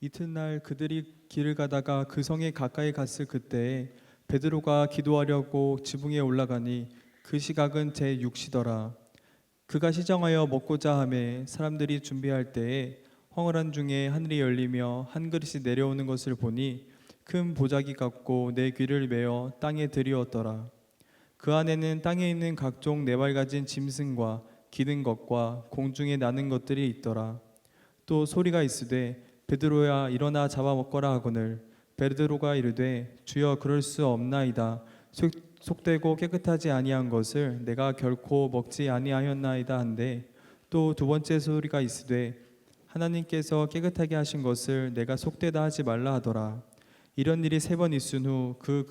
이튿날 그들이 길을 가다가 그 성에 가까이 갔을 그때에 베드로가 기도하려고 지붕에 올라가니 그 시각은 제6시더라. 그가 시정하여 먹고자 하매 사람들이 준비할 때에 황홀한 중에 하늘이 열리며 한 그릇이 내려오는 것을 보니 큰 보자기 같고 내 귀를 메어 땅에 들이었더라. 그 안에는 땅에 있는 각종 네발 가진 짐승과 기는 것과 공중에 나는 것들이 있더라. 또 소리가 있으되 베드로야 일어나 잡아먹거라 하거늘 베드로가 이르되 주여 그럴 수 없나이다. 속되고 깨끗하지 아니한 것을 내가 결코 먹지 아니하였나이다 한데 또 두 번째 소리가 있으되 하나님께서 깨끗하게 하신 것을 내가 속되다 하지 말라 하더라. 이런 일이 3번 있은 후 그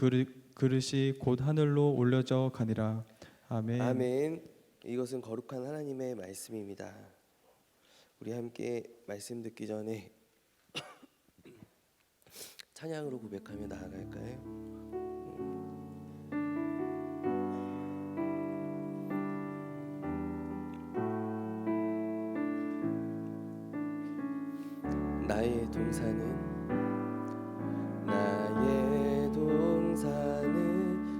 그릇이 곧 하늘로 올려져 가니라. 아멘. 아멘. 이것은 거룩한 하나님의 말씀입니다. 우리 함께 말씀 듣기 전에 찬양으로 고백하며 나아갈까요? 나의 동산은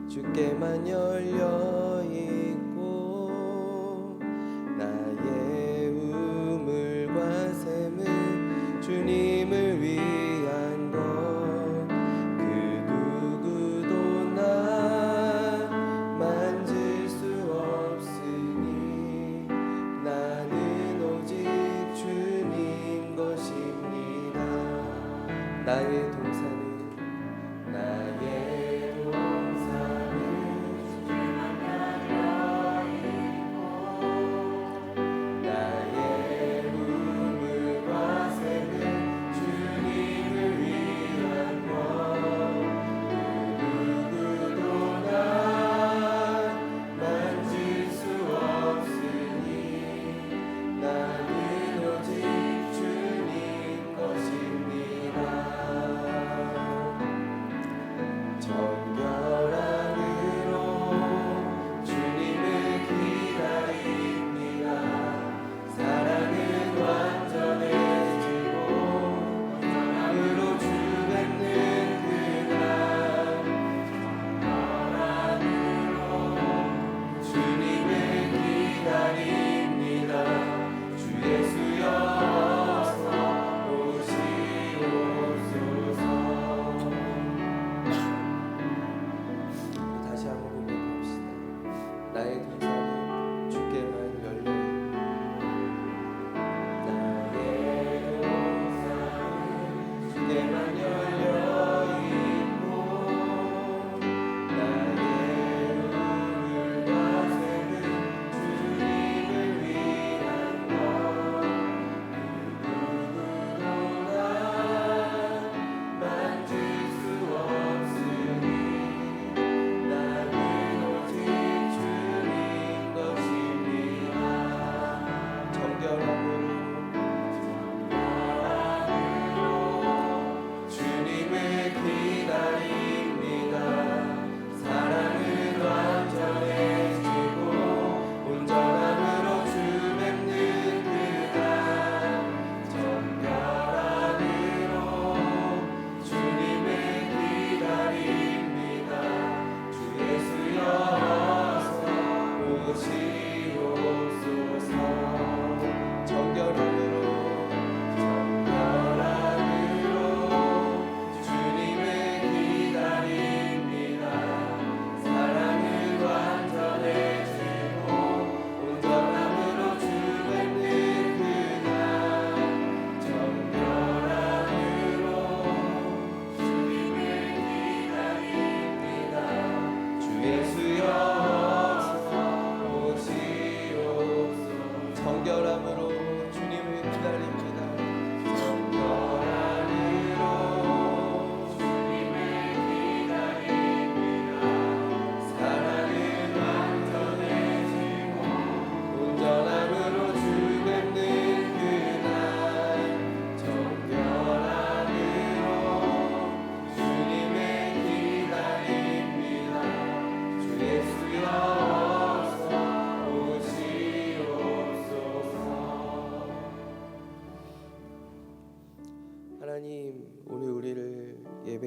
주께만 열려 있고 나의 우물과 샘은 주님을 위한 것. 그 누구도 나 만질 수 없으니 나는 오직 주님 것입니다. 나의 동산은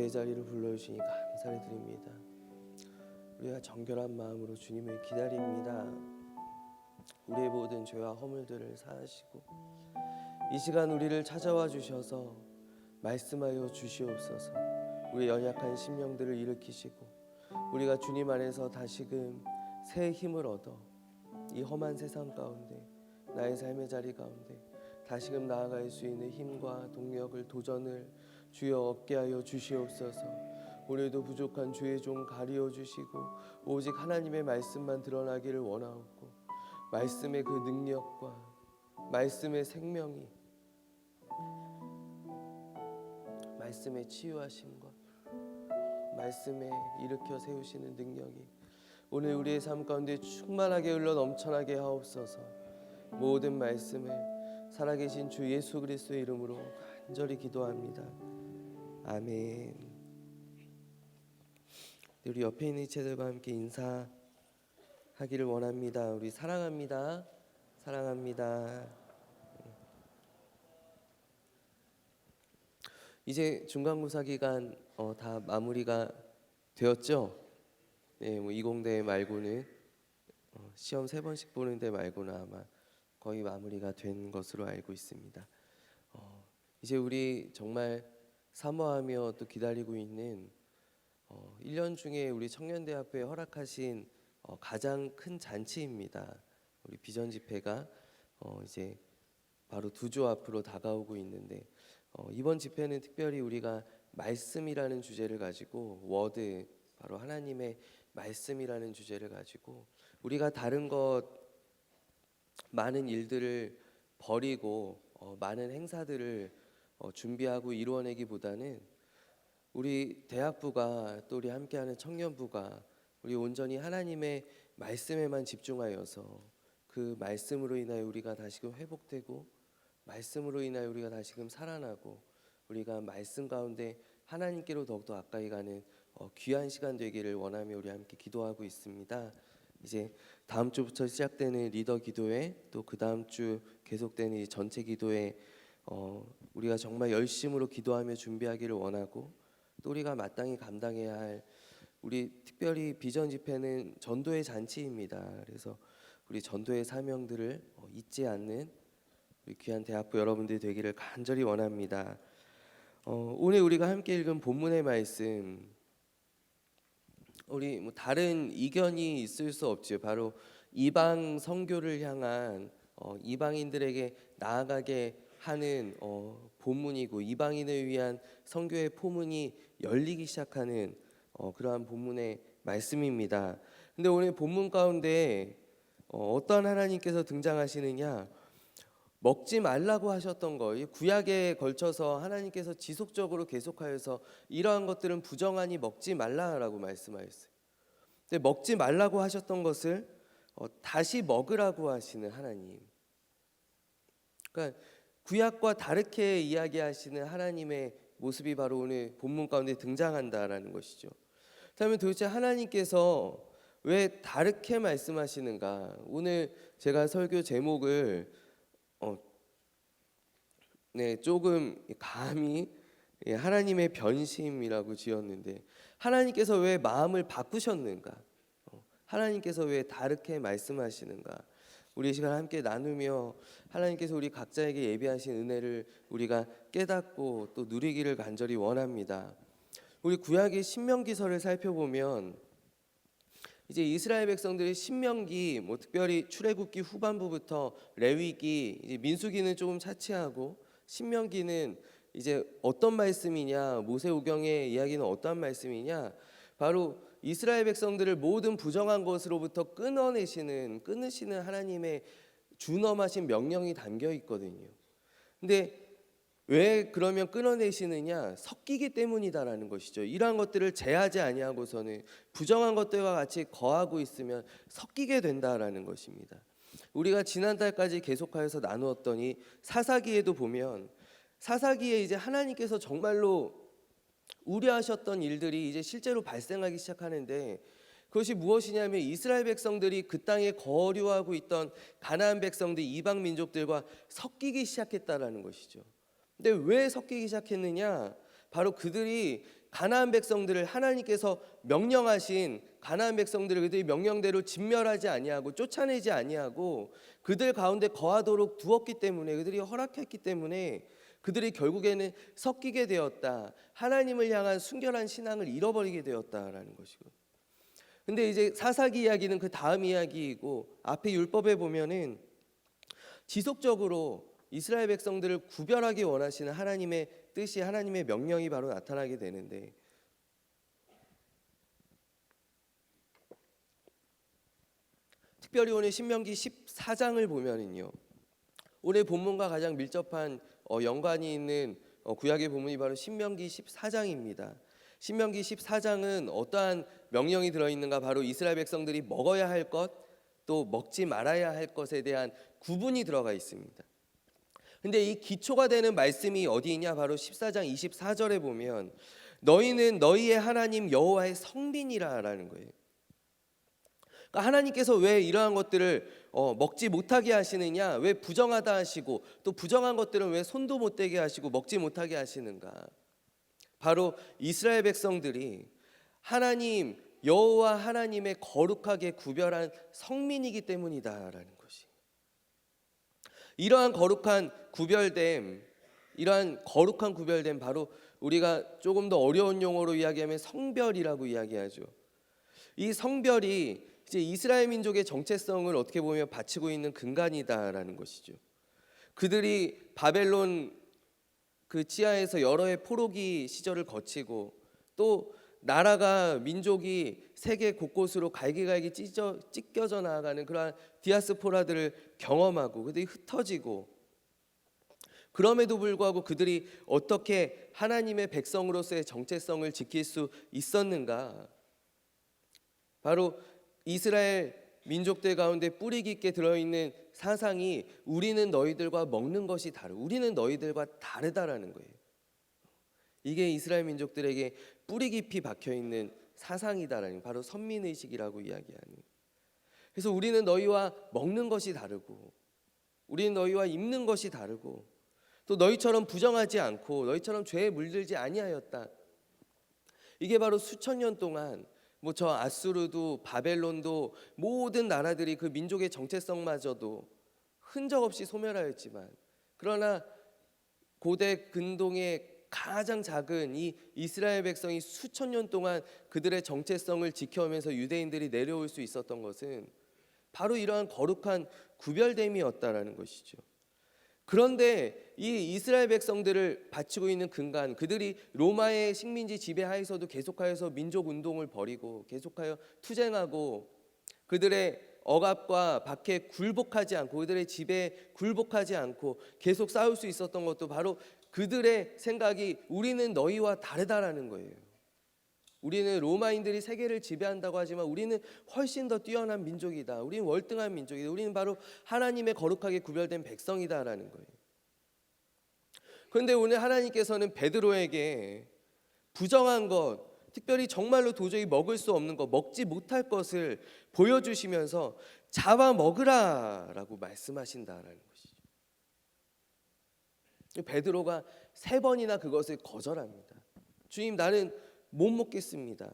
예배의 자리를 불러주시니 감사를 드립니다. 우리가 정결한 마음으로 주님을 기다립니다. 우리의 모든 죄와 허물들을 사하시고 이 시간 우리를 찾아와 주셔서 말씀하여 주시옵소서. 우리의 연약한 심령들을 일으키시고 우리가 주님 안에서 다시금 새 힘을 얻어 이 험한 세상 가운데 나의 삶의 자리 가운데 다시금 나아갈 수 있는 힘과 동력을 도전을 주여 얻게 하여 주시옵소서. 오늘도 부족한 주의 종 가리워 주시고 오직 하나님의 말씀만 드러나기를 원하옵고 말씀의 그 능력과 말씀의 생명이 말씀의 치유하심과 말씀에 일으켜 세우시는 능력이 오늘 우리의 삶 가운데 충만하게 흘러 넘쳐나게 하옵소서. 모든 말씀을 살아계신 주 예수 그리스도의 이름으로 간절히 기도합니다. 아멘. 우리 옆에 있는 이체들과 함께 인사하기를 원합니다. 우리 사랑합니다. 사랑합니다. 이제 중간고사 기간 다 마무리가 되었죠? 네, 뭐 이공대 말고는 시험 3번씩 보는 데 말고는 아마 거의 마무리가 된 것으로 알고 있습니다. 이제 우리 정말 사모하며 또 기다리고 있는 1년 중에 우리 청년대학교에 허락하신 가장 큰 잔치입니다. 우리 비전 집회가 이제 바로 2주 앞으로 다가오고 있는데 이번 집회는 특별히 우리가 말씀이라는 주제를 가지고 워드, 바로 하나님의 말씀이라는 주제를 가지고 우리가 다른 것 많은 일들을 버리고 많은 행사들을 준비하고 이루어내기보다는 우리 대학부가 또 우리 함께하는 청년부가 우리 온전히 하나님의 말씀에만 집중하여서 그 말씀으로 인하여 우리가 다시금 회복되고 말씀으로 인하여 우리가 다시금 살아나고 우리가 말씀 가운데 하나님께로 더욱더 가까이 가는 귀한 시간 되기를 원하며 우리 함께 기도하고 있습니다. 이제 다음 주부터 시작되는 리더 기도회 또 그 다음 주 계속되는 이 전체 기도회 우리가 정말 열심으로 기도하며 준비하기를 원하고 또 우리가 마땅히 감당해야 할 우리 특별히 비전 집회는 전도의 잔치입니다. 그래서 우리 전도의 사명들을 잊지 않는 우리 귀한 대학부 여러분들이 되기를 간절히 원합니다. 오늘 우리가 함께 읽은 본문의 말씀 우리 뭐 다른 이견이 있을 수 없죠. 바로 이방 선교를 향한 이방인들에게 나아가게 하는 본문이고 이방인을 위한 선교의 포문이 열리기 시작하는 그러한 본문의 말씀입니다. 근데 오늘 본문 가운데 어떤 하나님께서 등장하시느냐? 먹지 말라고 하셨던 거, 구약에 걸쳐서 하나님께서 지속적으로 계속하여서 이러한 것들은 부정하니 먹지 말라라고 말씀하셨어요. 근데 먹지 말라고 하셨던 것을 다시 먹으라고 하시는 하나님. 그러니까 구약과 다르게 이야기하시는 하나님의 모습이 바로 오늘 본문 가운데 등장한다라는 것이죠. 그렇다면 도대체 하나님께서 왜 다르게 말씀하시는가? 오늘 제가 설교 제목을 조금 감히 하나님의 변심이라고 지었는데 하나님께서 왜 마음을 바꾸셨는가? 하나님께서 왜 다르게 말씀하시는가? 우리 이 시간 함께 나누며 하나님께서 우리 각자에게 예비하신 은혜를 우리가 깨닫고 또 누리기를 간절히 원합니다. 우리 구약의 신명기서를 살펴보면 이제 이스라엘 백성들이 신명기 뭐 특별히 출애굽기 후반부부터 레위기 이제 민수기는 조금 차치하고 신명기는 이제 어떤 말씀이냐 모세오경의 이야기는 어떠한 말씀이냐 바로 이스라엘 백성들을 모든 부정한 것으로부터 끊으시는 하나님의 준엄하신 명령이 담겨 있거든요. 근데 왜 그러면 끊어내시느냐? 섞이기 때문이다라는 것이죠. 이러한 것들을 제하지 아니하고서는 부정한 것들과 같이 거하고 있으면 섞이게 된다라는 것입니다. 우리가 지난달까지 계속하여서 나누었더니 사사기에도 보면 사사기에 이제 하나님께서 정말로 우려하셨던 일들이 이제 실제로 발생하기 시작하는데 그것이 무엇이냐면 이스라엘 백성들이 그 땅에 거류하고 있던 가나안 백성들 이방 민족들과 섞이기 시작했다라는 것이죠. 근데 왜 섞이기 시작했느냐? 바로 그들이 가나안 백성들을 하나님께서 명령하신 가나안 백성들을 그들이 명령대로 진멸하지 아니하고 쫓아내지 아니하고 그들 가운데 거하도록 두었기 때문에, 그들이 허락했기 때문에 그들이 결국에는 섞이게 되었다. 하나님을 향한 순결한 신앙을 잃어버리게 되었다라는 것이고. 근데 이제 사사기 이야기는 그 다음 이야기이고, 앞에 율법에 보면은 지속적으로 이스라엘 백성들을 구별하기 원하시는 하나님의 뜻이, 하나님의 명령이 바로 나타나게 되는데, 특별히 오늘 신명기 14장을 보면은요, 오늘 본문과 가장 밀접한 연관이 있는 구약의 본문이 바로 신명기 14장입니다. 신명기 14장은 어떠한 명령이 들어있는가? 바로 이스라엘 백성들이 먹어야 할 것, 또 먹지 말아야 할 것에 대한 구분이 들어가 있습니다. 근데 이 기초가 되는 말씀이 어디 있냐? 바로 14장 24절에 보면 너희는 너희의 하나님 여호와의 성민이라라는 거예요. 그러니까 하나님께서 왜 이러한 것들을 먹지 못하게 하시느냐? 왜 부정하다 하시고 또 부정한 것들은 왜 손도 못 대게 하시고 먹지 못하게 하시는가? 바로 이스라엘 백성들이 하나님 여호와 하나님의 거룩하게 구별한 성민이기 때문이다라는 것이. 이러한 거룩한 구별됨, 바로 우리가 조금 더 어려운 용어로 이야기하면 성별이라고 이야기하죠. 이 성별이 이제 이스라엘 민족의 정체성을 어떻게 보면 바치고 있는 근간이다라는 것이죠. 그들이 바벨론 그 지하에서 여러 해 포로기 시절을 거치고, 또 나라가 민족이 세계 곳곳으로 갈기갈기 찢겨져 나아가는 그러한 디아스포라들을 경험하고 그들이 흩어지고, 그럼에도 불구하고 그들이 어떻게 하나님의 백성으로서의 정체성을 지킬 수 있었는가? 바로 이스라엘 민족들 가운데 뿌리 깊게 들어있는 사상이 우리는 너희들과 먹는 것이 우리는 너희들과 다르다라는 거예요. 이게 이스라엘 민족들에게 뿌리 깊이 박혀있는 사상이다라는, 바로 선민의식이라고 이야기하는. 그래서 우리는 너희와 먹는 것이 다르고, 우리는 너희와 입는 것이 다르고, 또 너희처럼 부정하지 않고 너희처럼 죄에 물들지 아니하였다. 이게 바로 수천 년 동안 저 아수르도 바벨론도 모든 나라들이 그 민족의 정체성마저도 흔적 없이 소멸하였지만, 그러나 고대 근동의 가장 작은 이 이스라엘 백성이 수천 년 동안 그들의 정체성을 지켜오면서 유대인들이 내려올 수 있었던 것은 바로 이러한 거룩한 구별됨이었다라는 것이죠. 그런데 이 이스라엘 백성들을 바치고 있는 근간, 그들이 로마의 식민지 지배하에서도 계속하여서 민족 운동을 벌이고 계속하여 투쟁하고 그들의 억압과 박해에 굴복하지 않고, 그들의 지배에 굴복하지 않고 계속 싸울 수 있었던 것도 바로 그들의 생각이 우리는 너희와 다르다라는 거예요. 우리는 로마인들이 세계를 지배한다고 하지만 우리는 훨씬 더 뛰어난 민족이다. 우리는 월등한 민족이다. 우리는 바로 하나님의 거룩하게 구별된 백성이다라는 거예요. 그런데 오늘 하나님께서는 베드로에게 부정한 것, 특별히 정말로 도저히 먹을 수 없는 것, 먹지 못할 것을 보여주시면서 잡아 먹으라라고 말씀하신다라는 것이죠. 베드로가 3번이나 그것을 거절합니다. 주님, 나는 못 먹겠습니다.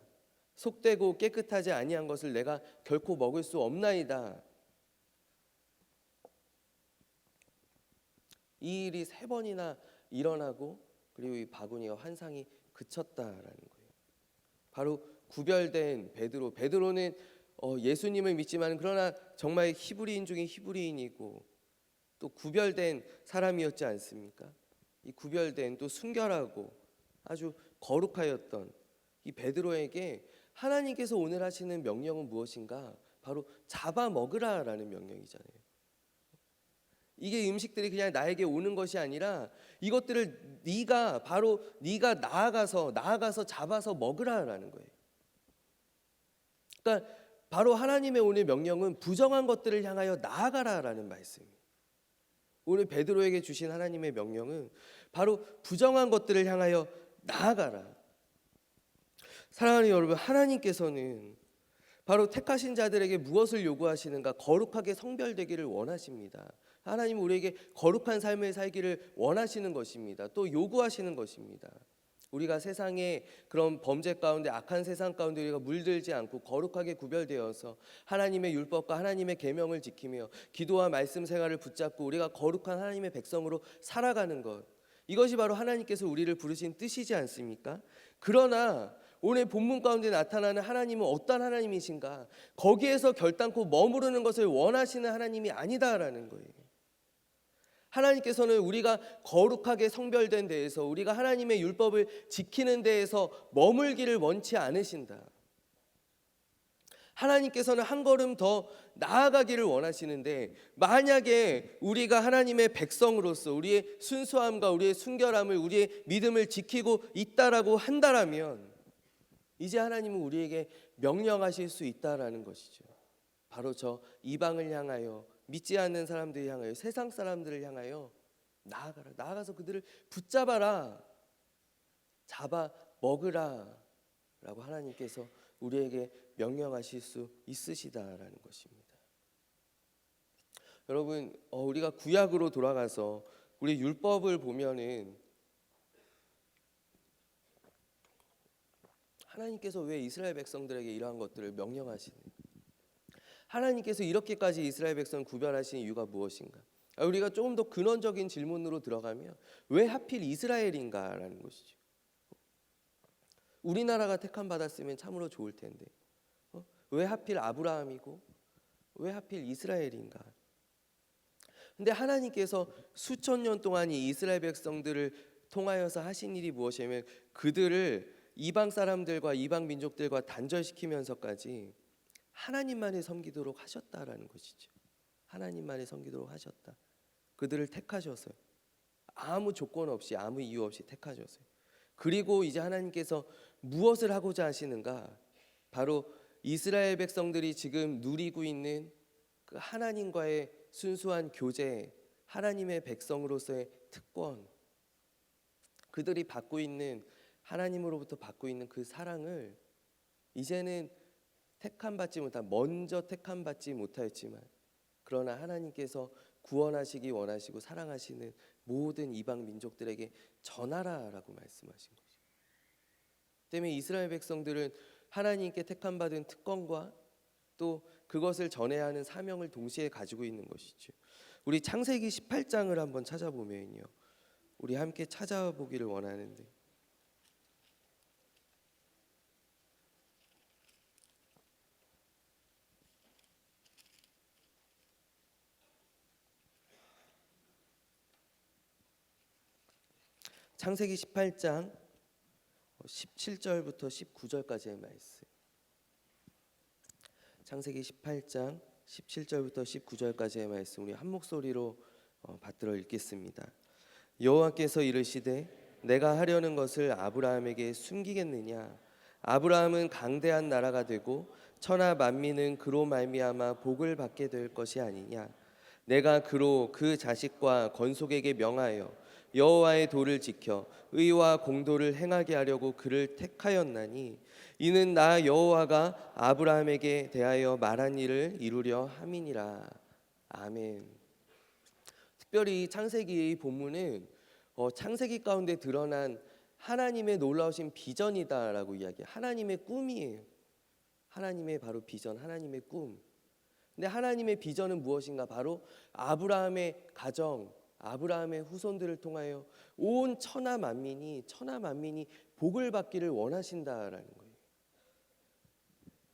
속되고 깨끗하지 아니한 것을 내가 결코 먹을 수 없나이다. 이 일이 3번이나 일어나고, 그리고 이 바구니와 환상이 그쳤다라는 거예요. 바로 구별된 베드로. 베드로는 예수님을 믿지만 그러나 정말 히브리인 중에 히브리인이고 또 구별된 사람이었지 않습니까? 이 구별된, 또 순결하고 아주 거룩하였던 이 베드로에게 하나님께서 오늘 하시는 명령은 무엇인가? 바로 잡아먹으라라는 명령이잖아요. 이게 음식들이 그냥 나에게 오는 것이 아니라 이것들을 네가 나아가서 잡아서 먹으라라는 거예요. 그러니까 바로 하나님의 오늘 명령은 부정한 것들을 향하여 나아가라라는 말씀이에요. 오늘 베드로에게 주신 하나님의 명령은 바로 부정한 것들을 향하여 나아가라. 사랑하는 여러분, 하나님께서는 바로 택하신 자들에게 무엇을 요구하시는가? 거룩하게 성별되기를 원하십니다. 하나님은 우리에게 거룩한 삶을 살기를 원하시는 것입니다. 또 요구하시는 것입니다. 우리가 세상의 그런 범죄 가운데, 악한 세상 가운데 우리가 물들지 않고 거룩하게 구별되어서 하나님의 율법과 하나님의 계명을 지키며 기도와 말씀 생활을 붙잡고 우리가 거룩한 하나님의 백성으로 살아가는 것, 이것이 바로 하나님께서 우리를 부르신 뜻이지 않습니까? 그러나 오늘 본문 가운데 나타나는 하나님은 어떤 하나님이신가? 거기에서 결단코 머무르는 것을 원하시는 하나님이 아니다라는 거예요. 하나님께서는 우리가 거룩하게 성별된 데에서, 우리가 하나님의 율법을 지키는 데에서 머물기를 원치 않으신다. 하나님께서는 한 걸음 더 나아가기를 원하시는데, 만약에 우리가 하나님의 백성으로서 우리의 순수함과 우리의 순결함을, 우리의 믿음을 지키고 있다라고 한다라면 이제 하나님은 우리에게 명령하실 수 있다라는 것이죠. 바로 저 이방을 향하여, 믿지 않는 사람들을 향하여, 세상 사람들을 향하여 나아가라. 나아가서 그들을 붙잡아라. 잡아 먹으라. 라고 하나님께서 우리에게 명령하실 수 있으시다라는 것입니다. 여러분, 우리가 구약으로 돌아가서 우리 율법을 보면은 하나님께서 왜 이스라엘 백성들에게 이러한 것들을 명령하시는가? 하나님께서 이렇게까지 이스라엘 백성을 구별하신 이유가 무엇인가? 우리가 조금 더 근원적인 질문으로 들어가면 왜 하필 이스라엘인가라는 것이죠. 우리나라가 택함 받았으면 참으로 좋을 텐데 왜 하필 아브라함이고 왜 하필 이스라엘인가? 근데 하나님께서 수천 년 동안 이 이스라엘 백성들을 통하여서 하신 일이 무엇이냐면 그들을 이방 사람들과 이방 민족들과 단절시키면서까지 하나님만을 섬기도록 하셨다라는 것이죠. 하나님만을 섬기도록 하셨다. 그들을 택하셔서요. 아무 조건 없이, 아무 이유 없이 택하셨어요. 그리고 이제 하나님께서 무엇을 하고자 하시는가? 바로 이스라엘 백성들이 지금 누리고 있는 그 하나님과의 순수한 교제, 하나님의 백성으로서의 특권, 그들이 받고 있는, 하나님으로부터 받고 있는 그 사랑을 이제는 먼저 택함 받지 못하였지만, 그러나 하나님께서 구원하시기 원하시고 사랑하시는 모든 이방 민족들에게 전하라라고 말씀하신 거죠. 때문에 이스라엘 백성들은 하나님께 택함 받은 특권과 또 그것을 전해야 하는 사명을 동시에 가지고 있는 것이죠. 우리 창세기 18장을 한번 찾아보면요, 우리 함께 찾아보기를 원하는데, 창세기 18장 17절부터 19절까지의 말씀. 창세기 18장 17절부터 19절까지의 말씀 우리 한 목소리로 받들어 읽겠습니다. 여호와께서 이르시되 내가 하려는 것을 아브라함에게 숨기겠느냐? 아브라함은 강대한 나라가 되고 천하 만민은 그로 말미암아 복을 받게 될 것이 아니냐? 내가 그로 그 자식과 건속에게 명하여 여호와의 도를 지켜 의와 공도를 행하게 하려고 그를 택하였나니 이는 나 여호와가 아브라함에게 대하여 말한 일을 이루려 함이니라. 아멘. 특별히 창세기의 본문은 창세기 가운데 드러난 하나님의 놀라우신 비전이다라고 이야기해요. 하나님의 꿈이에요. 하나님의 바로 비전, 하나님의 꿈. 근데 하나님의 비전은 무엇인가? 바로 아브라함의 가정, 아브라함의 후손들을 통하여 온 천하 만민이 복을 받기를 원하신다라는 거예요.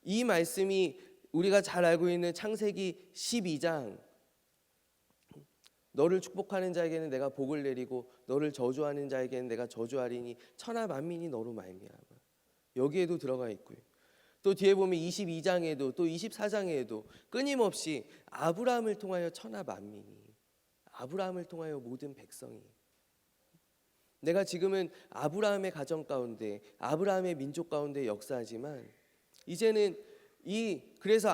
이 말씀이 우리가 잘 알고 있는 창세기 12장, 너를 축복하는 자에게는 내가 복을 내리고 너를 저주하는 자에게는 내가 저주하리니 천하 만민이 너로 말미암아, 여기에도 들어가 있고요. 또 뒤에 보면 22장에도 또 24장에도 끊임없이 아브라함을 통하여 천하 만민이, 아브라함을 통하여 모든 백성이, 내가 지금은 아브라함의 가정 가운데, 아브라함의 민족 가운데 역사하지만 이제는 그래서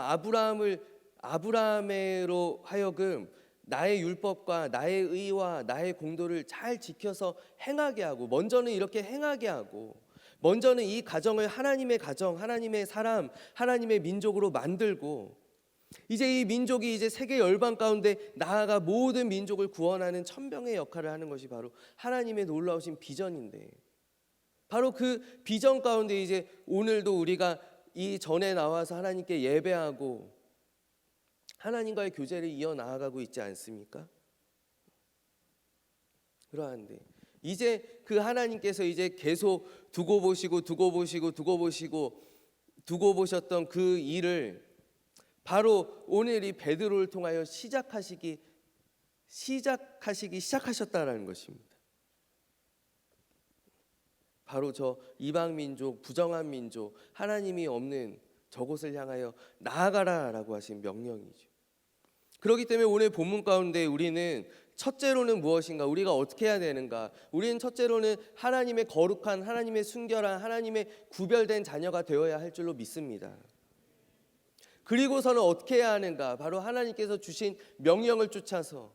아브라함으로 하여금 나의 율법과 나의 의와 나의 공도를 잘 지켜서 행하게 하고, 먼저는 이렇게 행하게 하고, 먼저는 이 가정을 하나님의 가정, 하나님의 사람, 하나님의 민족으로 만들고, 이제 이 민족이 이제 세계 열방 가운데 나아가 모든 민족을 구원하는 천병의 역할을 하는 것이 바로 하나님의 놀라우신 비전인데, 바로 그 비전 가운데 이제 오늘도 우리가 이 전에 나와서 하나님께 예배하고 하나님과의 교제를 이어나가고 있지 않습니까? 그러한데 이제 그 하나님께서 이제 계속 두고 보셨던 그 일을 바로 오늘 이 베드로를 통하여 시작하셨다라는 것입니다. 바로 저 이방 민족, 부정한 민족, 하나님이 없는 저곳을 향하여 나아가라라고 하신 명령이죠. 그렇기 때문에 오늘 본문 가운데 우리는 첫째로는 무엇인가? 우리가 어떻게 해야 되는가? 우리는 첫째로는 하나님의 거룩한, 하나님의 순결한, 하나님의 구별된 자녀가 되어야 할 줄로 믿습니다. 그리고서는 어떻게 해야 하는가? 바로 하나님께서 주신 명령을 쫓아서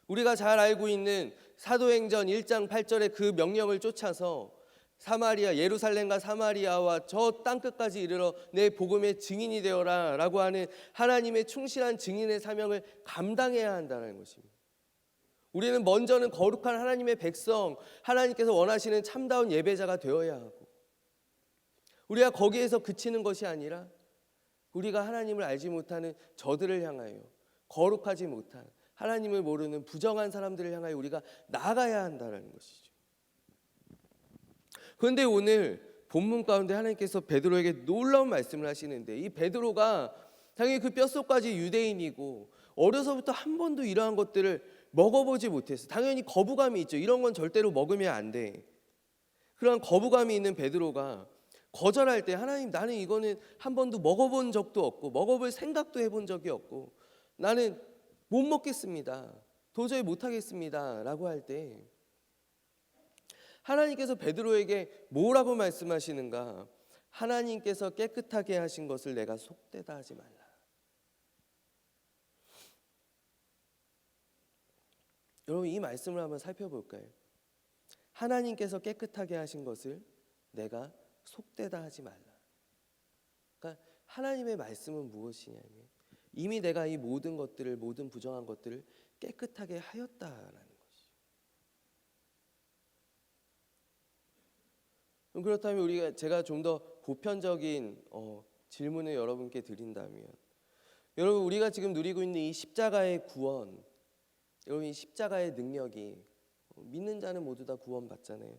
우리가 잘 알고 있는 사도행전 1장 8절의 그 명령을 쫓아서 사마리아, 예루살렘과 사마리아와 저 땅끝까지 이르러 내 복음의 증인이 되어라 라고 하는 하나님의 충실한 증인의 사명을 감당해야 한다는 것입니다. 우리는 먼저는 거룩한 하나님의 백성, 하나님께서 원하시는 참다운 예배자가 되어야 하고, 우리가 거기에서 그치는 것이 아니라 우리가 하나님을 알지 못하는 저들을 향하여, 거룩하지 못한 하나님을 모르는 부정한 사람들을 향하여 우리가 나아가야 한다는 것이죠. 그런데 오늘 본문 가운데 하나님께서 베드로에게 놀라운 말씀을 하시는데, 이 베드로가 당연히 그 뼛속까지 유대인이고 어려서부터 한 번도 이러한 것들을 먹어보지 못했어요. 당연히 거부감이 있죠. 이런 건 절대로 먹으면 안 돼. 그런 거부감이 있는 베드로가 거절할 때, 하나님, 나는 이거는 한 번도 먹어본 적도 없고 먹어볼 생각도 해본 적이 없고 나는 못 먹겠습니다, 도저히 못하겠습니다 라고 할 때 하나님께서 베드로에게 뭐라고 말씀하시는가? 하나님께서 깨끗하게 하신 것을 내가 속되다 하지 말라. 여러분, 이 말씀을 한번 살펴볼까요? 하나님께서 깨끗하게 하신 것을 내가 속되다 하지 말라. 그러니까 하나님의 말씀은 무엇이냐면 이미 내가 이 모든 것들을, 모든 부정한 것들을 깨끗하게 하였다라는 것이죠. 그렇다면 제가 좀 더 보편적인 질문을 여러분께 드린다면, 여러분, 우리가 지금 누리고 있는 이 십자가의 구원, 여러분, 이 십자가의 능력이 믿는 자는 모두 다 구원받잖아요.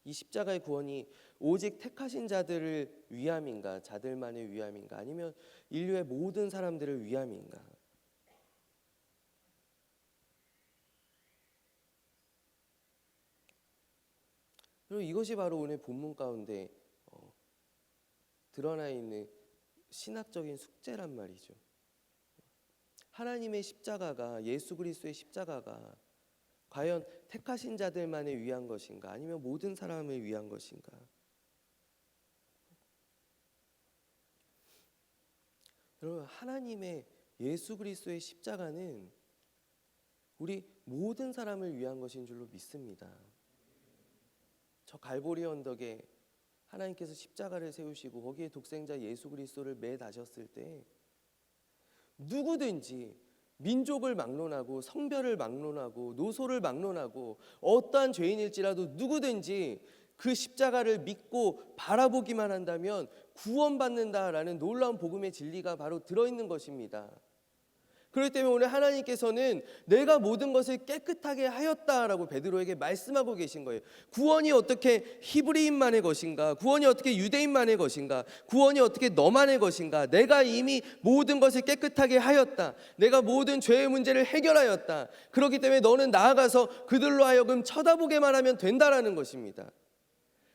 이 십자가의 구원이 오직 택하신 자들을 위함인가, 자들만의 위함인가, 아니면 인류의 모든 사람들을 위함인가? 그리고 이것이 바로 오늘 본문 가운데 드러나 있는 신학적인 숙제란 말이죠. 하나님의 십자가가, 예수 그리스도의 십자가가 과연 택하신 자들만을 위한 것인가, 아니면 모든 사람을 위한 것인가? 여러분, 하나님의 예수 그리스도의 십자가는 우리 모든 사람을 위한 것인 줄로 믿습니다. 저 갈보리 언덕에 하나님께서 십자가를 세우시고 거기에 독생자 예수 그리스도를 매다셨을 때 누구든지 민족을 막론하고 성별을 막론하고 노소를 막론하고 어떠한 죄인일지라도 누구든지 그 십자가를 믿고 바라보기만 한다면 구원받는다라는 놀라운 복음의 진리가 바로 들어있는 것입니다. 그렇기 때문에 오늘 하나님께서는 내가 모든 것을 깨끗하게 하였다라고 베드로에게 말씀하고 계신 거예요. 구원이 어떻게 히브리인만의 것인가? 구원이 어떻게 유대인만의 것인가? 구원이 어떻게 너만의 것인가? 내가 이미 모든 것을 깨끗하게 하였다. 내가 모든 죄의 문제를 해결하였다. 그렇기 때문에 너는 나아가서 그들로 하여금 쳐다보게만 하면 된다라는 것입니다.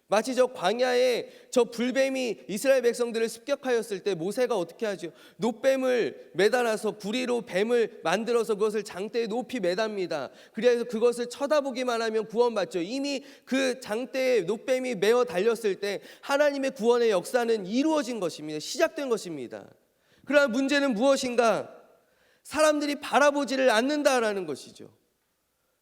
마치 저 광야에 저 불뱀이 이스라엘 백성들을 습격하였을 때 모세가 어떻게 하죠? 놋뱀을 매달아서 구리로 뱀을 만들어서 그것을 장대에 높이 매답니다. 그래서 그것을 쳐다보기만 하면 구원받죠. 이미 그 장대에 놋뱀이 매어 달렸을 때 하나님의 구원의 역사는 이루어진 것입니다. 시작된 것입니다. 그러나 문제는 무엇인가? 사람들이 바라보지를 않는다라는 것이죠.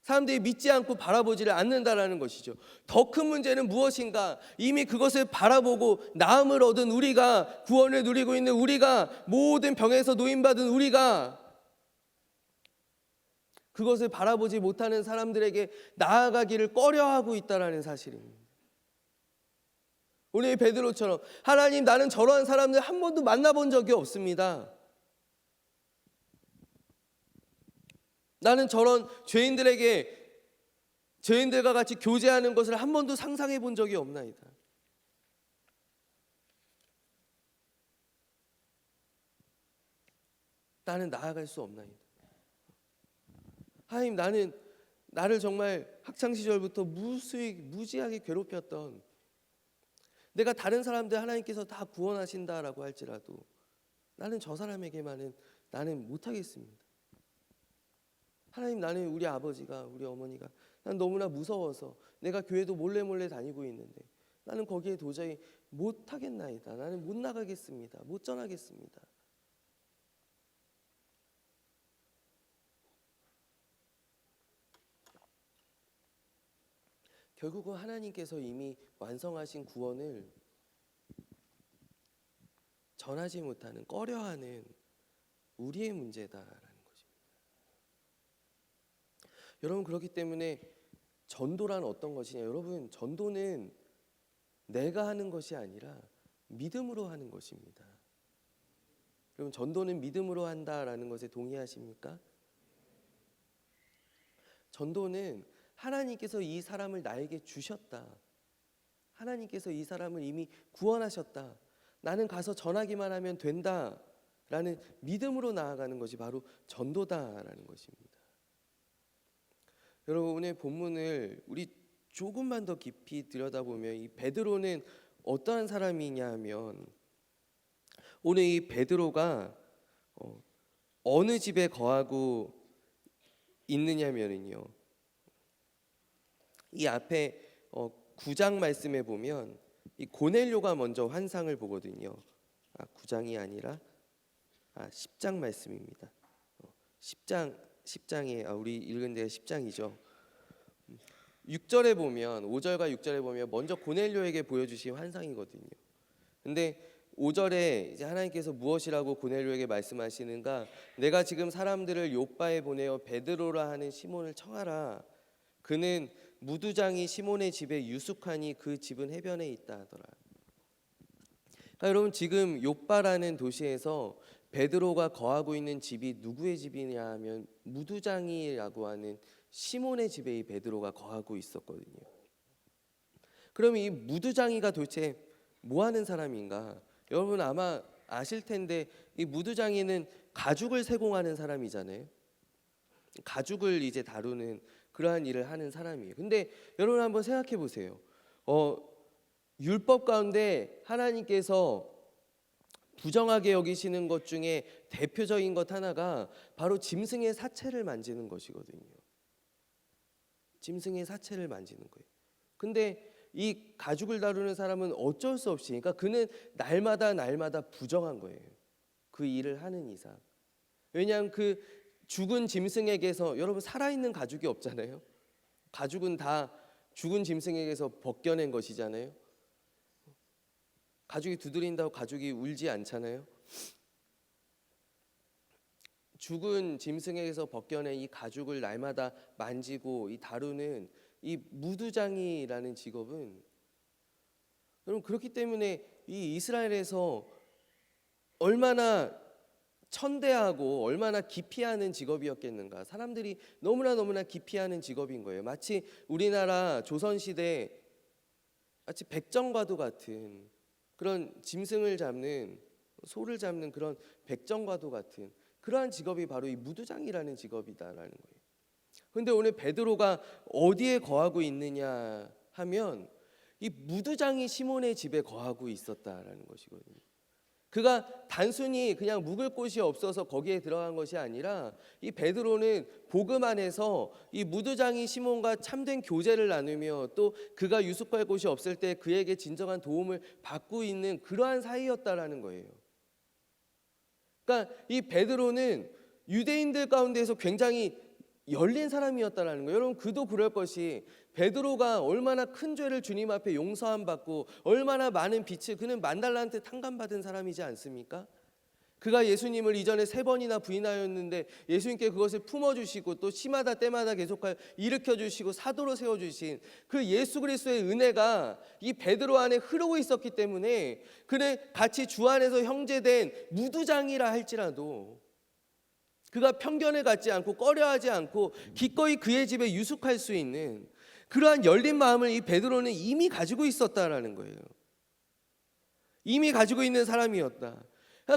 사람들이 믿지 않고 바라보지를 않는다라는 것이죠. 더 큰 문제는 무엇인가? 이미 그것을 바라보고 나음을 얻은 우리가, 구원을 누리고 있는 우리가, 모든 병에서 노임받은 우리가 그것을 바라보지 못하는 사람들에게 나아가기를 꺼려하고 있다라는 사실입니다. 우리 베드로처럼 하나님, 나는 저러한 사람들 한 번도 만나본 적이 없습니다. 나는 저런 죄인들과 같이 교제하는 것을 한 번도 상상해 본 적이 없나이다. 나는 나아갈 수 없나이다. 하나님, 나를 정말 학창 시절부터 무지하게 괴롭혔던, 내가 다른 사람들 하나님께서 다 구원하신다라고 할지라도 나는 저 사람에게만은 나는 못하겠습니다. 하나님, 나는 우리 아버지가, 우리 어머니가 난 너무나 무서워서 내가 교회도 몰래 다니고 있는데 나는 거기에 도저히 못하겠나이다. 나는 못 나가겠습니다. 못 전하겠습니다. 결국은 하나님께서 이미 완성하신 구원을 전하지 못하는, 꺼려하는 우리의 문제다라는 것입니다. 여러분, 그렇기 때문에 전도란 어떤 것이냐? 여러분, 전도는 내가 하는 것이 아니라 믿음으로 하는 것입니다. 여러분, 전도는 믿음으로 한다라는 것에 동의하십니까? 전도는 하나님께서 이 사람을 나에게 주셨다. 하나님께서 이 사람을 이미 구원하셨다. 나는 가서 전하기만 하면 된다라는 믿음으로 나아가는 것이 바로 전도다라는 것입니다. 여러분, 오늘 본문을 우리 조금만 더 깊이 들여다보면 이 베드로는 어떠한 사람이냐 하면, 오늘 이 베드로가 어느 집에 거하고 있느냐면요, 이 앞에 9장 말씀에 보면 이 고넬료가 먼저 환상을 보거든요. 9장이 아니라 10장 말씀입니다. 10장에 우리 읽은 데가 10장이죠. 6절에 보면, 5절과 6절에 보면 먼저 고넬료에게 보여주신 환상이거든요. 근데 5절에 이제 하나님께서 무엇이라고 고넬료에게 말씀하시는가? 내가 지금 사람들을 요빠에 보내어 베드로라 하는 시몬을 청하라. 그는 무두장이 시몬의 집에 유숙하니 그 집은 해변에 있다 하더라. 그러니까 여러분, 지금 요빠라는 도시에서 베드로가 거하고 있는 집이 누구의 집이냐 하면 무두장이라고 하는 시몬의 집에 이 베드로가 거하고 있었거든요. 그러면 이 무두장이가 도대체 뭐 하는 사람인가? 여러분 아마 아실 텐데 이 무두장이는 가죽을 세공하는 사람이잖아요. 가죽을 이제 다루는 그러한 일을 하는 사람이에요. 근데 여러분 한번 생각해 보세요. 율법 가운데 하나님께서 부정하게 여기시는 것 중에 대표적인 것 하나가 바로 짐승의 사체를 만지는 것이거든요. 짐승의 사체를 만지는 거예요. 근데 이 가죽을 다루는 사람은 어쩔 수 없이, 그러니까 그는 날마다 부정한 거예요. 그 일을 하는 이상. 왜냐하면 그 죽은 짐승에게서, 여러분 살아있는 가죽이 없잖아요. 가죽은 다 죽은 짐승에게서 벗겨낸 것이잖아요. 가죽이 두드린다고 가죽이 울지 않잖아요. 죽은 짐승에게서 벗겨낸 이 가죽을 날마다 만지고 이 다루는 이 무두장이라는 직업은, 여러분 그렇기 때문에 이 이스라엘에서 얼마나 천대하고 얼마나 기피하는 직업이었겠는가. 사람들이 너무나 기피하는 직업인 거예요. 마치 우리나라 조선시대 마치 백정과도 같은 그런 짐승을 잡는, 소를 잡는 그런 백정과도 같은 그러한 직업이 바로 이 무두장이라는 직업이다라는 거예요. 그런데 오늘 베드로가 어디에 거하고 있느냐 하면 이 무두장이 시몬의 집에 거하고 있었다라는 것이거든요. 그가 단순히 그냥 묵을 곳이 없어서 거기에 들어간 것이 아니라 이 베드로는 복음 안에서 이 무두장이 시몬과 참된 교제를 나누며 또 그가 유숙할 곳이 없을 때 그에게 진정한 도움을 받고 있는 그러한 사이였다라는 거예요. 그러니까 이 베드로는 유대인들 가운데서 굉장히 열린 사람이었다라는 거예요. 여러분 그도 그럴 것이, 베드로가 얼마나 큰 죄를 주님 앞에 용서함 받고 얼마나 많은 빛을, 그는 만달라한테 탕감받은 사람이지 않습니까? 그가 예수님을 이전에 3번이나 부인하였는데 예수님께 그것을 품어주시고 또 시마다 때마다 계속하여 일으켜주시고 사도로 세워주신 그 예수 그리스도의 은혜가 이 베드로 안에 흐르고 있었기 때문에 그는 같이 주 안에서 형제된 무두장이라 할지라도 그가 편견을 갖지 않고 꺼려하지 않고 기꺼이 그의 집에 유숙할 수 있는 그러한 열린 마음을 이 베드로는 이미 가지고 있었다라는 거예요. 이미 가지고 있는 사람이었다.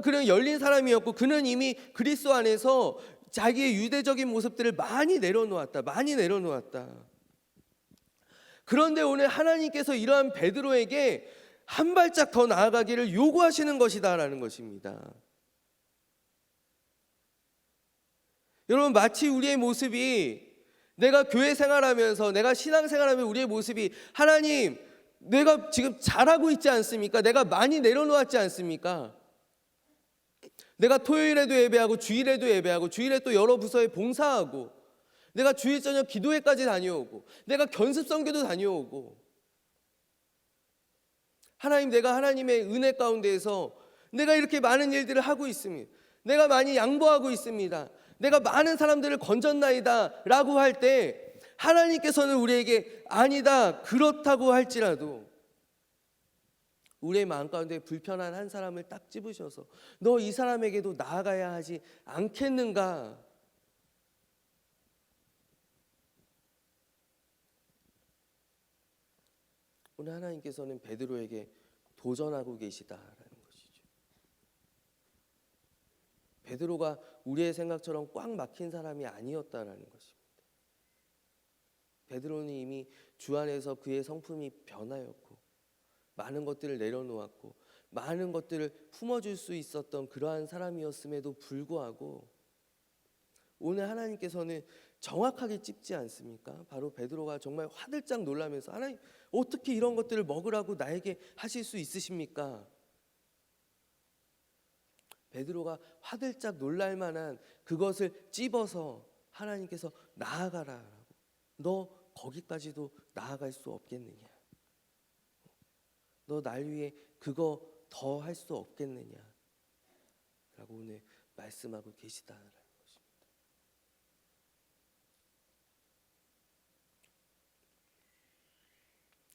그는 열린 사람이었고 그는 이미 그리스도 안에서 자기의 유대적인 모습들을 많이 내려놓았다. 그런데 오늘 하나님께서 이러한 베드로에게 한 발짝 더 나아가기를 요구하시는 것이다라는 것입니다. 여러분, 마치 우리의 모습이 내가 교회 생활하면서 내가 신앙 생활하면 우리의 모습이 하나님 내가 지금 잘하고 있지 않습니까? 내가 많이 내려놓았지 않습니까? 내가 토요일에도 예배하고 주일에도 예배하고 주일에 또 여러 부서에 봉사하고 내가 주일 저녁 기도회까지 다녀오고 내가 견습 선교도 다녀오고 하나님 내가 하나님의 은혜 가운데에서 내가 이렇게 많은 일들을 하고 있습니다. 내가 많이 양보하고 있습니다. 내가 많은 사람들을 건졌나이다 라고 할 때 하나님께서는 우리에게 아니다 그렇다고 할지라도 우리의 마음 가운데 불편한 한 사람을 딱 집으셔서 너 이 사람에게도 나아가야 하지 않겠는가? 오늘 하나님께서는 베드로에게 도전하고 계시다라는 것이죠. 베드로가 우리의 생각처럼 꽉 막힌 사람이 아니었다라는 것입니다. 베드로는 이미 주 안에서 그의 성품이 변하였고 많은 것들을 내려놓았고 많은 것들을 품어줄 수 있었던 그러한 사람이었음에도 불구하고 오늘 하나님께서는 정확하게 찝지 않습니까? 바로 베드로가 정말 화들짝 놀라면서 하나님 어떻게 이런 것들을 먹으라고 나에게 하실 수 있으십니까? 베드로가 화들짝 놀랄 만한 그것을 찝어서 하나님께서 나아가라라고 너 거기까지도 나아갈 수 없겠느냐? 너 날 위해 그거 더 할 수 없겠느냐? 라고 오늘 말씀하고 계시다라는 것입니다.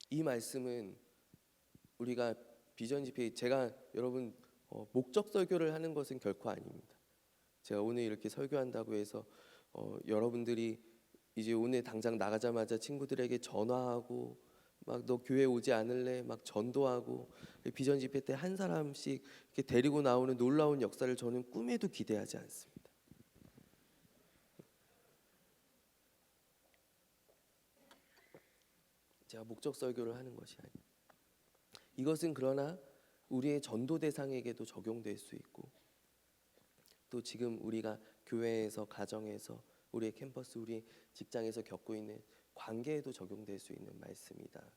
이 말씀은 우리가 비전 집회 제가 여러분 목적 설교를 하는 것은 결코 아닙니다. 제가 오늘 이렇게 설교한다고 해서 여러분들이 이제 오늘 당장 나가자마자 친구들에게 전화하고 막 너 교회 오지 않을래? 막 전도하고 비전 집회 때 한 사람씩 이렇게 데리고 나오는 놀라운 역사를 저는 꿈에도 기대하지 않습니다. 제가 목적 설교를 하는 것이 아니에요. 이것은 그러나 우리의 전도 대상에게도 적용될 수 있고 또 지금 우리가 교회에서 가정에서 우리의 캠퍼스 우리의 직장에서 겪고 있는 관계에도 적용될 수 있는 말씀이다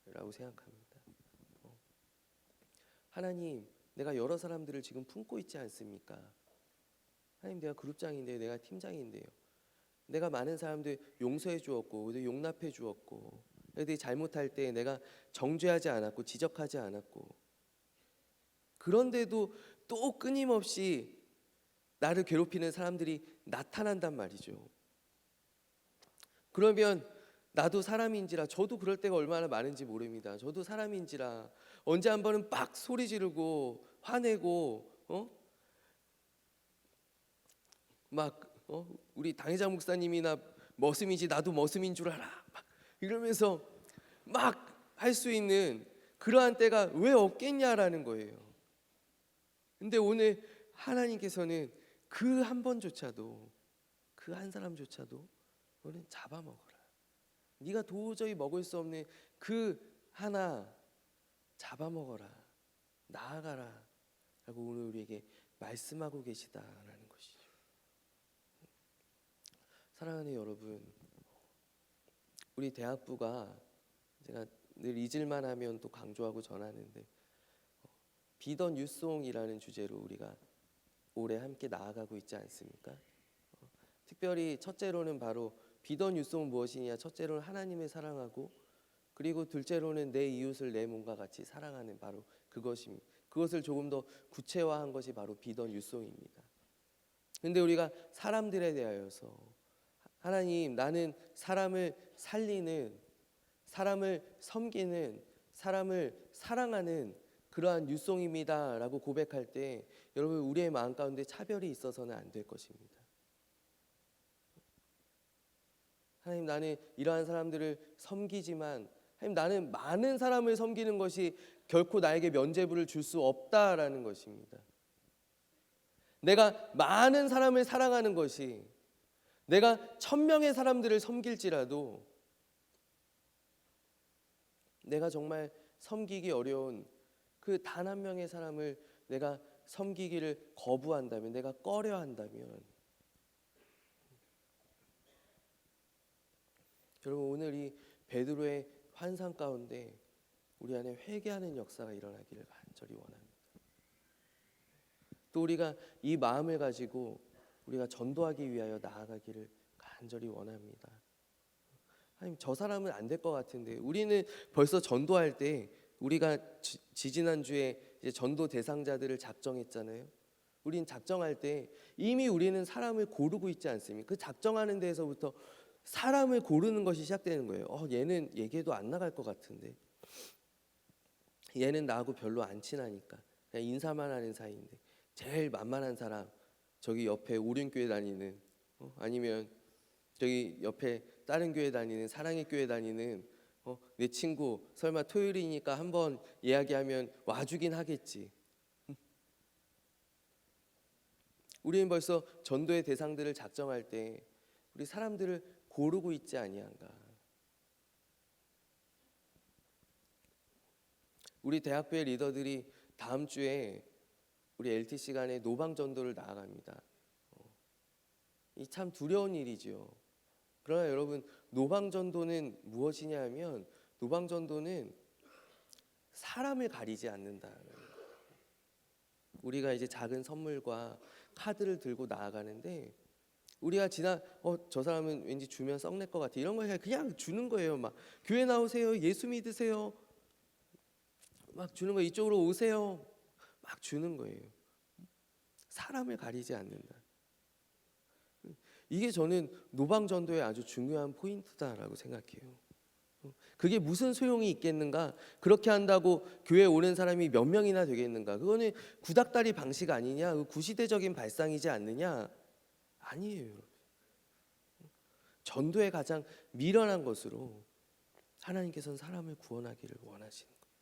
라고 생각합니다. 하나님 내가 여러 사람들을 지금 품고 있지 않습니까? 하나님 내가 그룹장인데요, 내가 팀장인데요, 내가 많은 사람들 용서해 주었고 용납해 주었고 애들이 잘못할 때 내가 정죄하지 않았고 지적하지 않았고 그런데도 또 끊임없이 나를 괴롭히는 사람들이 나타난단 말이죠. 그러면 나도 사람인지라 저도 그럴 때가 얼마나 많은지 모릅니다. 저도 사람인지라 언제 한 번은 빡 소리 지르고 화내고 우리 당회자 목사님이나 머슴이지 나도 머슴인 줄 알아 막 이러면서 막 할 수 있는 그러한 때가 왜 없겠냐라는 거예요. 근데 오늘 하나님께서는 그 한 번조차도 그 한 사람조차도 너는 잡아먹어라. 네가 도저히 먹을 수 없는 그 하나 잡아먹어라. 나아가라 라고 오늘 우리에게 말씀하고 계시다라는 것이죠. 사랑하는 여러분, 우리 대학부가 제가 늘 잊을만 하면 또 강조하고 전하는데 비던 유송이라는 주제로 우리가 올해 함께 나아가고 있지 않습니까? 특별히 첫째로는 바로 비던 유송은 무엇이냐? 첫째로는 하나님을 사랑하고 그리고 둘째로는 내 이웃을 내 몸과 같이 사랑하는 바로 그것입니다. 그것을 조금 더 구체화한 것이 바로 비던 율송입니다. 근데 우리가 사람들에 대하여서 하나님, 나는 사람을 살리는, 사람을 섬기는, 사람을 사랑하는 그러한 율송입니다라고 고백할 때 여러분, 우리의 마음 가운데 차별이 있어서는 안 될 것입니다. 하나님, 나는 이러한 사람들을 섬기지만 하나님, 나는 많은 사람을 섬기는 것이 결코 나에게 면죄부를 줄 수 없다라는 것입니다. 내가 많은 사람을 사랑하는 것이, 내가 1000명의 사람들을 섬길지라도 내가 정말 섬기기 어려운 그 단 한 명의 사람을 내가 섬기기를 거부한다면, 내가 꺼려한다면, 여러분, 오늘 이 베드로의 환상 가운데 우리 안에 회개하는 역사가 일어나기를 간절히 원합니다. 또 우리가 이 마음을 가지고 우리가 전도하기 위하여 나아가기를 간절히 원합니다. 하나님, 저 사람은 안 될 것 같은데, 우리는 벌써 전도할 때 우리가 지지난주에 이제 전도 대상자들을 작정했잖아요. 우린 작정할 때 이미 우리는 사람을 고르고 있지 않습니까? 그 작정하는 데에서부터 사람을 고르는 것이 시작되는 거예요. 얘는 얘기해도 안 나갈 것 같은데, 얘는 나하고 별로 안 친하니까 그냥 인사만 하는 사이인데, 제일 만만한 사람, 저기 옆에 오륜교회 다니는, 아니면 저기 옆에 다른 교회 다니는, 사랑의 교회 다니는 내 친구, 설마 토요일이니까 한번 이야기하면 와주긴 하겠지. 우리는 벌써 전도의 대상들을 작정할 때 우리 사람들을 고르고 있지 아니한가. 우리 대학교의 리더들이 다음 주에 우리 LT 시간에 노방 전도를 나아갑니다. 이 참 두려운 일이죠. 그러나 여러분, 노방 전도는 무엇이냐 하면, 노방 전도는 사람을 가리지 않는다. 우리가 이제 작은 선물과 카드를 들고 나아가는데, 우리가 저 사람은 왠지 주면 썩낼 것 같아, 이런 거 그냥 주는 거예요. 막 교회 나오세요, 예수 믿으세요, 막 주는 거, 이쪽으로 오세요, 막 주는 거예요. 사람을 가리지 않는다. 이게 저는 노방전도의 아주 중요한 포인트다라고 생각해요. 그게 무슨 소용이 있겠는가? 그렇게 한다고 교회에 오는 사람이 몇 명이나 되겠는가? 그거는 구닥다리 방식 아니냐? 그 구시대적인 발상이지 않느냐? 아니에요. 전도의 가장 미련한 것으로 하나님께서는 사람을 구원하기를 원하시는 거예요.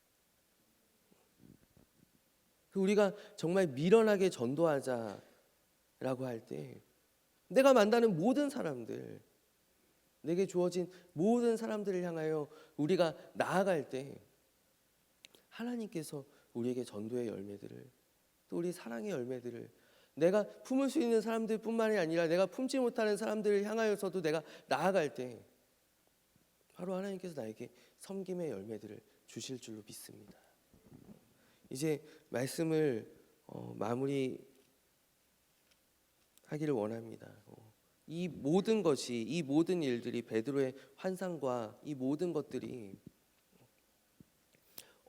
우리가 정말 미련하게 전도하자라고 할 때, 내가 만나는 모든 사람들, 내게 주어진 모든 사람들을 향하여 우리가 나아갈 때 하나님께서 우리에게 전도의 열매들을, 또 우리 사랑의 열매들을, 내가 품을 수 있는 사람들뿐만이 아니라 내가 품지 못하는 사람들을 향하여서도 내가 나아갈 때 바로 하나님께서 나에게 섬김의 열매들을 주실 줄로 믿습니다. 이제 말씀을 마무리하기를 원합니다. 이 모든 것이, 이 모든 일들이, 베드로의 환상과 이 모든 것들이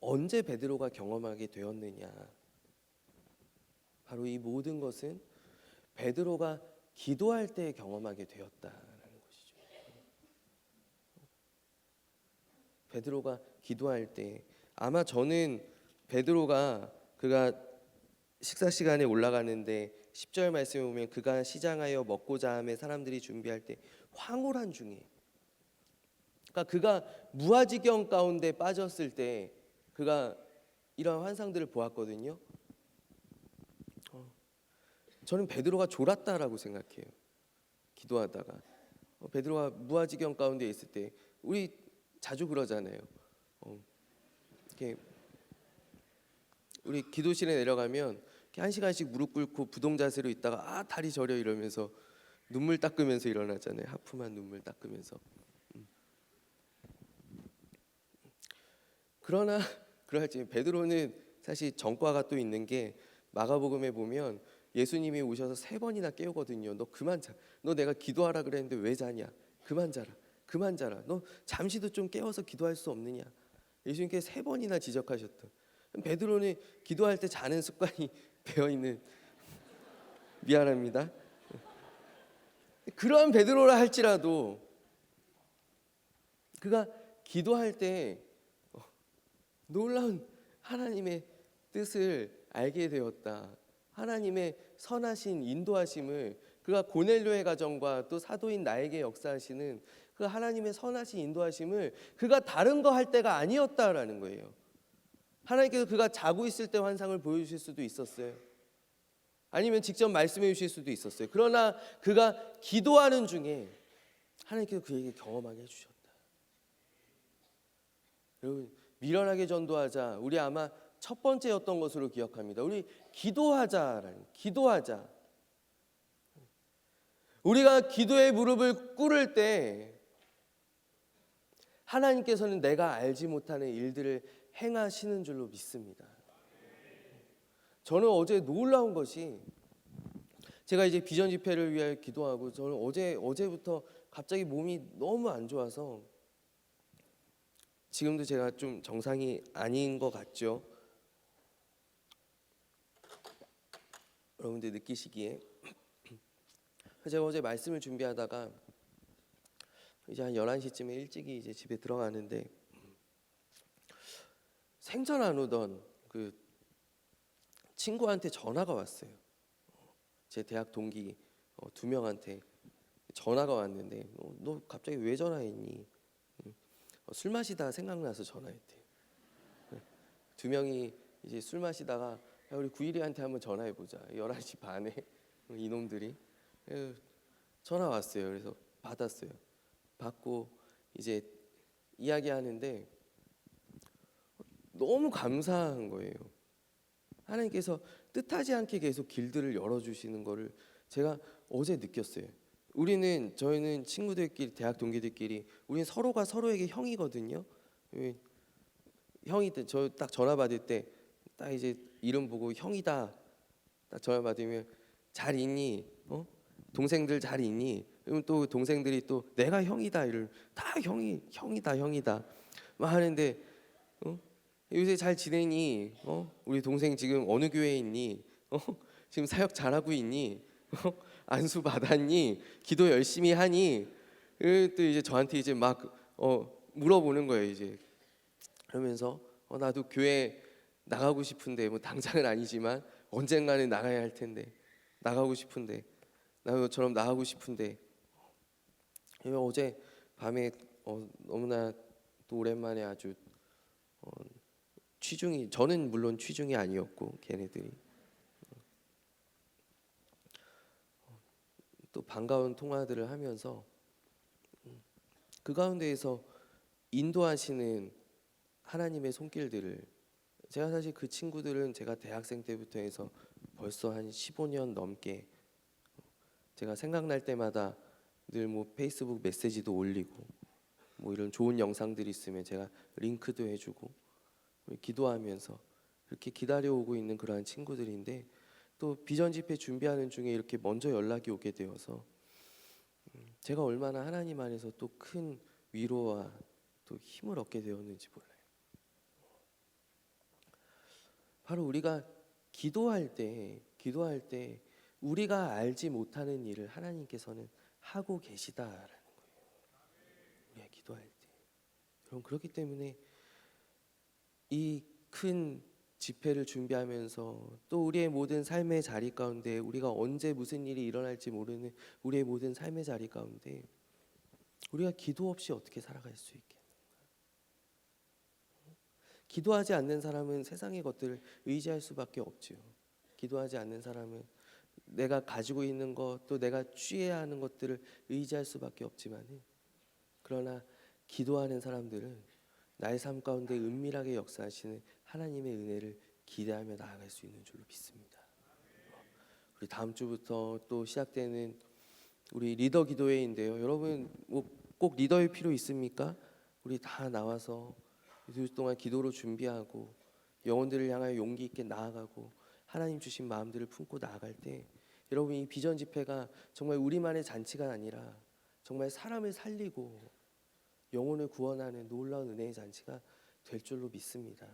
언제 베드로가 경험하게 되었느냐? 바로 이 모든 것은 베드로가 기도할 때 경험하게 되었다라는 것이죠. 베드로가 기도할 때, 아마 저는 베드로가 그가 식사 시간에 올라가는데 10절 말씀에 보면, 그가 시장하여 먹고자 하며 사람들이 준비할 때 황홀한 중에, 그러니까 그가 무아지경 가운데 빠졌을 때 그가 이런 환상들을 보았거든요. 저는 베드로가 졸았다라고 생각해요. 기도하다가 베드로가 무아지경 가운데 있을 때, 우리 자주 그러잖아요. 이렇게 우리 기도실에 내려가면 이렇게 1시간씩 무릎 꿇고 부동 자세로 있다가 다리 저려 이러면서 눈물 닦으면서 일어나잖아요. 하품한 눈물 닦으면서. 그러나 그럴지 베드로는 사실 전과가 또 있는 게, 마가복음에 보면 예수님이 오셔서 3번이나 깨우거든요. 너 그만 자. 너 내가 기도하라 그랬는데 왜 자냐? 그만 자라. 그만 자라. 너 잠시도 좀 깨워서 기도할 수 없느냐? 예수님께 3번이나 지적하셨던. 베드로는 기도할 때 자는 습관이 배어 있는 미안합니다. 그러한 베드로라 할지라도 그가 기도할 때 놀라운 하나님의 뜻을 알게 되었다. 하나님의 선하신 인도하심을 그가 고넬료의 가정과 또 사도인 나에게 역사하시는 그 하나님의 선하신 인도하심을 그가 다른 거 할 때가 아니었다라는 거예요. 하나님께서 그가 자고 있을 때 환상을 보여주실 수도 있었어요. 아니면 직접 말씀해 주실 수도 있었어요. 그러나 그가 기도하는 중에 하나님께서 그에게 경험하게 해주셨다. 여러분, 미련하게 전도하자. 우리 아마 첫 번째였던 것으로 기억합니다. 우리 기도하자. 우리가 기도의 무릎을 꿇을 때 하나님께서는 내가 알지 못하는 일들을 행하시는 줄로 믿습니다. 저는 어제 놀라운 것이 제가 이제 비전 집회를 위하여 기도하고 저는 어제부터 갑자기 몸이 너무 안 좋아서 지금도 제가 좀 정상이 아닌 것 같죠. 여러분들 느끼시기에 제가 어제 말씀을 준비하다가 이제 한 11시쯤에 일찍이 이제 집에 들어가는데 생전 안 오던 그 친구한테 전화가 왔어요. 제 대학 동기 2명한테 전화가 왔는데 너 갑자기 왜 전화했니? 술 마시다 생각나서 전화했대. 2명이 이제 술 마시다가 야, 우리 9일이한테 한번 전화해보자. 11시 반에 이놈들이 전화 왔어요. 그래서 받았어요. 받고 이제 이야기하는데 너무 감사한 거예요. 하나님께서 뜻하지 않게 계속 길들을 열어주시는 거를 제가 어제 느꼈어요. 저희는 친구들끼리, 대학 동기들끼리 우리는 서로가 서로에게 형이거든요. 형이 저 딱 전화 받을 때 딱 이제 이름 보고 형이다 딱 전화 받으면 잘 있니? 동생들 잘 있니? 그러면 또 동생들이 또 내가 형이다 이를 다 형이다 막 하는데 요새 잘 지내니? 우리 동생 지금 어느 교회에 있니? 지금 사역 잘하고 있니? 안수 받았니? 기도 열심히 하니? 또 이제 저한테 이제 막 물어보는 거예요. 이제 그러면서 나도 교회 나가고 싶은데 뭐 당장은 아니지만 언젠가는 나가야 할 텐데 나가고 싶은데 나처럼 나가고 싶은데 어제 밤에 너무나 또 오랜만에 아주 취중이 저는 물론 취중이 아니었고 걔네들이 또 반가운 통화들을 하면서 그 가운데에서 인도하시는 하나님의 손길들을 제가 사실 그 친구들은 제가 대학생 때부터 해서 벌써 한 15년 넘게 제가 생각날 때마다 늘 뭐 페이스북 메시지도 올리고 뭐 이런 좋은 영상들이 있으면 제가 링크도 해주고 기도하면서 이렇게 기다려오고 있는 그러한 친구들인데 또 비전 집회 준비하는 중에 이렇게 먼저 연락이 오게 되어서 제가 얼마나 하나님 안에서 또 큰 위로와 또 힘을 얻게 되었는지 몰라요. 바로 우리가 기도할 때 우리가 알지 못하는 일을 하나님께서는 하고 계시다라는 거예요. 우리가 기도할 때. 여러분 그렇기 때문에 이 큰 집회를 준비하면서 또 우리의 모든 삶의 자리 가운데 우리가 언제 무슨 일이 일어날지 모르는 우리의 모든 삶의 자리 가운데 우리가 기도 없이 어떻게 살아갈 수 있겠는가? 기도하지 않는 사람은 세상의 것들을 의지할 수밖에 없지요. 기도하지 않는 사람은 내가 가지고 있는 것 또 내가 취해야 하는 것들을 의지할 수밖에 없지만은 그러나 기도하는 사람들은 나의 삶 가운데 은밀하게 역사하시는 하나님의 은혜를 기대하며 나아갈 수 있는 줄로 믿습니다. 우리 다음 주부터 또 시작되는 우리 리더 기도회인데요. 여러분 뭐 꼭 리더일 필요 있습니까? 우리 다 나와서 2주 동안 기도로 준비하고 영혼들을 향하여 용기 있게 나아가고 하나님 주신 마음들을 품고 나아갈 때 여러분 이 비전 집회가 정말 우리만의 잔치가 아니라 정말 사람을 살리고 영혼을 구원하는 놀라운 은혜의 잔치가 될 줄로 믿습니다.